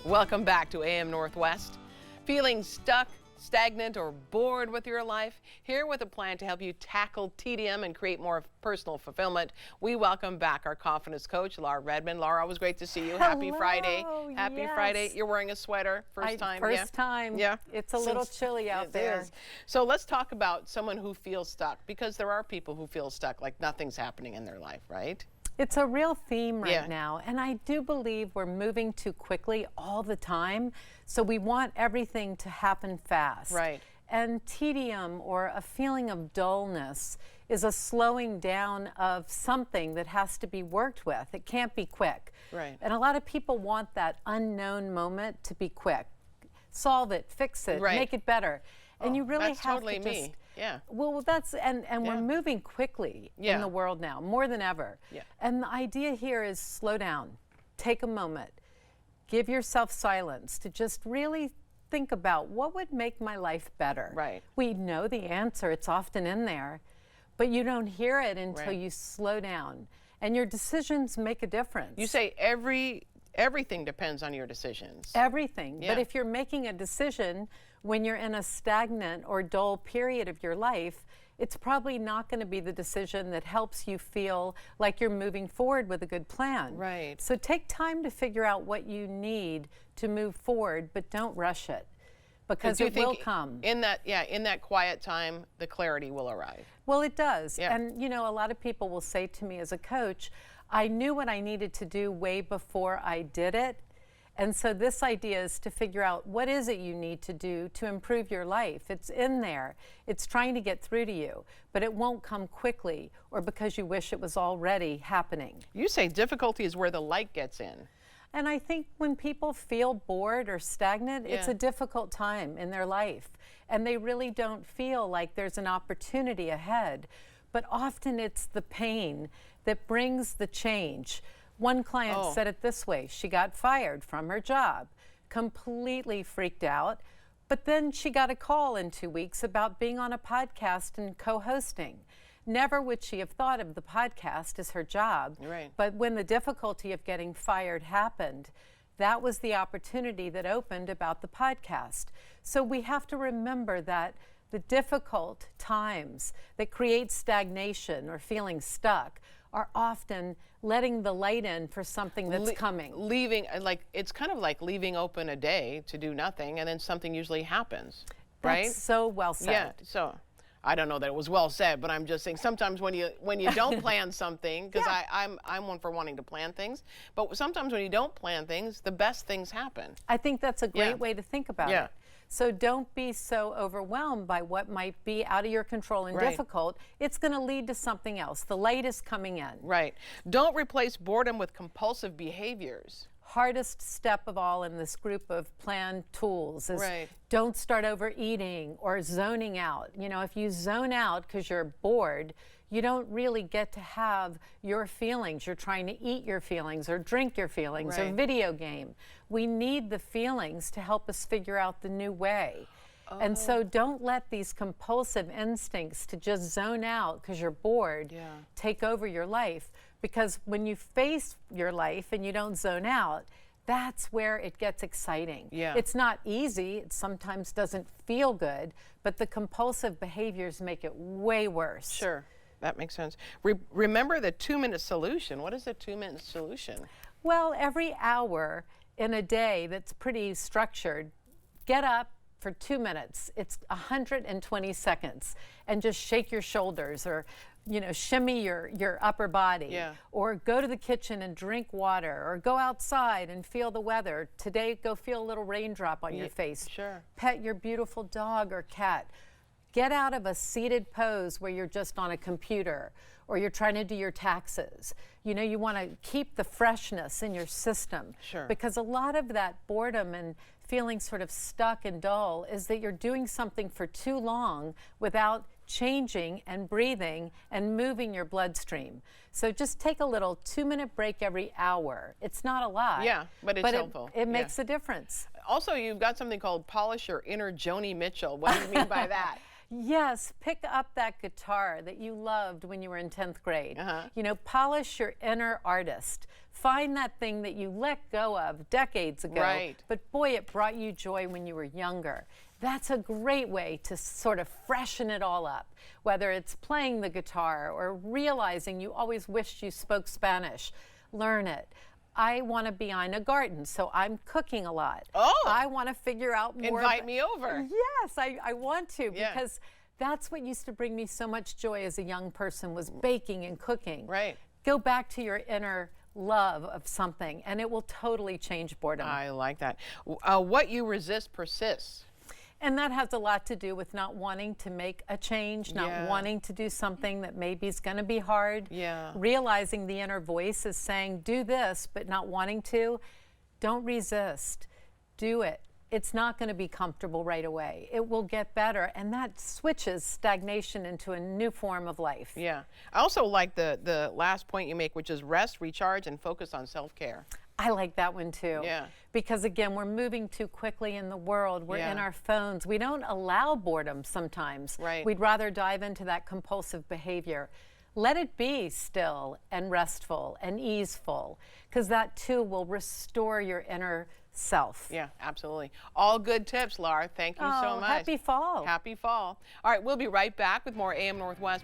Welcome back to AM Northwest. Feeling stuck, stagnant, or bored with your life? Here with a plan to help you tackle tedium and create more personal fulfillment, we welcome back our confidence coach, Laure Redmond. Laure, always great to see you. Hello. Happy Friday. Happy Yes. Friday. You're wearing a sweater. First time. First time. Yeah. It's a little chilly out there. Is. So let's talk about someone who feels stuck, because there are people who feel stuck, like nothing's happening in their life, right? It's a real theme right now, and I do believe we're moving too quickly all the time, so we want everything to happen fast. Right. And tedium, or a feeling of dullness, is a slowing down of something that has to be worked with. It can't be quick. Right. And a lot of people want that unknown moment to be quick. Solve it, fix it, Right. make it better. And you really that's have totally to just... me. Yeah. Well, that's, and we're moving quickly in the world now, more than ever. Yeah. And the idea here is slow down, take a moment, give yourself silence to just really think about what would make my life better. Right. We know the answer, it's often in there, but you don't hear it until Right. you slow down. And your decisions make a difference. You say everything depends on your decisions. Everything. Yeah. But if you're making a decision when you're in a stagnant or dull period of your life, it's probably not going to be the decision that helps you feel like you're moving forward with a good plan. Right. So take time to figure out what you need to move forward, but don't rush it, because it will come. In that quiet time, the clarity will arrive. Well, it does. Yeah. And you know, a lot of people will say to me as a coach, I knew what I needed to do way before I did it. And so this idea is to figure out, what is it you need to do to improve your life? It's in there. It's trying to get through to you, but it won't come quickly or because you wish it was already happening. You say difficulty is where the light gets in. And I think when people feel bored or stagnant, it's a difficult time in their life. And they really don't feel like there's an opportunity ahead. But often it's the pain that brings the change. One client said it this way: she got fired from her job, completely freaked out, but then she got a call in 2 weeks about being on a podcast and co-hosting. Never would she have thought of the podcast as her job, Right. but when the difficulty of getting fired happened, that was the opportunity that opened about the podcast. So we have to remember that the difficult times that create stagnation or feeling stuck are often letting the light in for something that's coming. It's kind of like leaving open a day to do nothing, and then something usually happens, right? That's so well said. Yeah. So I don't know that it was well said, but I'm just saying sometimes when you don't plan something, because I'm one for wanting to plan things, but sometimes when you don't plan things, the best things happen. I think that's a great way to think about Yeah. it. So don't be so overwhelmed by what might be out of your control and difficult. It's going to lead to something else. The light is coming in. Right. Don't replace boredom with compulsive behaviors. Hardest step of all in this group of plan tools is don't start overeating or zoning out. You know, if you zone out because you're bored, you don't really get to have your feelings. You're trying to eat your feelings or drink your feelings or video game. We need the feelings to help us figure out the new way. And so don't let these compulsive instincts to just zone out because you're bored take over your life. Because when you face your life and you don't zone out, that's where it gets exciting. It's not easy. It sometimes doesn't feel good, but the compulsive behaviors make it way worse. Sure. That makes sense. Remember the 2-minute solution. What is a 2-minute solution? Well, every hour in a day that's pretty structured, get up for 2 minutes. It's 120 seconds, and just shake your shoulders, or shimmy your upper body, or go to the kitchen and drink water, or go outside and feel the weather. Today, go feel a little raindrop on your face. Sure. Pet your beautiful dog or cat. Get out of a seated pose where you're just on a computer or you're trying to do your taxes. You know, you want to keep the freshness in your system. Sure. Because a lot of that boredom and feeling sort of stuck and dull is that you're doing something for too long without changing and breathing and moving your bloodstream. So just take a little 2-minute break every hour. It's not a lot. Yeah, but it's helpful. It makes a difference. Also, you've got something called polish your inner Joni Mitchell. What do you mean by that? Yes, pick up that guitar that you loved when you were in 10th grade. You know, polish your inner artist. Find that thing that you let go of decades ago, but boy, it brought you joy when you were younger. That's a great way to sort of freshen it all up, whether it's playing the guitar or realizing you always wished you spoke Spanish. Learn it. I want to be in a garden, so I'm cooking a lot. Oh! I want to figure out more. Invite me over. Yes, I want to, because that's what used to bring me so much joy as a young person, was baking and cooking. Right. Go back to your inner love of something, and it will totally change boredom. I like that. What you resist persists. And that has a lot to do with not wanting to make a change, not wanting to do something that maybe is going to be hard. Realizing the inner voice is saying, do this, but not wanting to. Don't resist. Do it. It's not going to be comfortable right away. It will get better, and that switches stagnation into a new form of life. Yeah. I also like the last point you make, which is rest, recharge, and focus on self-care. I like that one too. Yeah. Because again, we're moving too quickly in the world. We're in our phones. We don't allow boredom sometimes. Right. We'd rather dive into that compulsive behavior. Let it be still and restful and easeful, because that too will restore your inner self. Yeah, absolutely. All good tips, Laure. Thank you so much. Happy fall. Happy fall. All right, we'll be right back with more AM Northwest.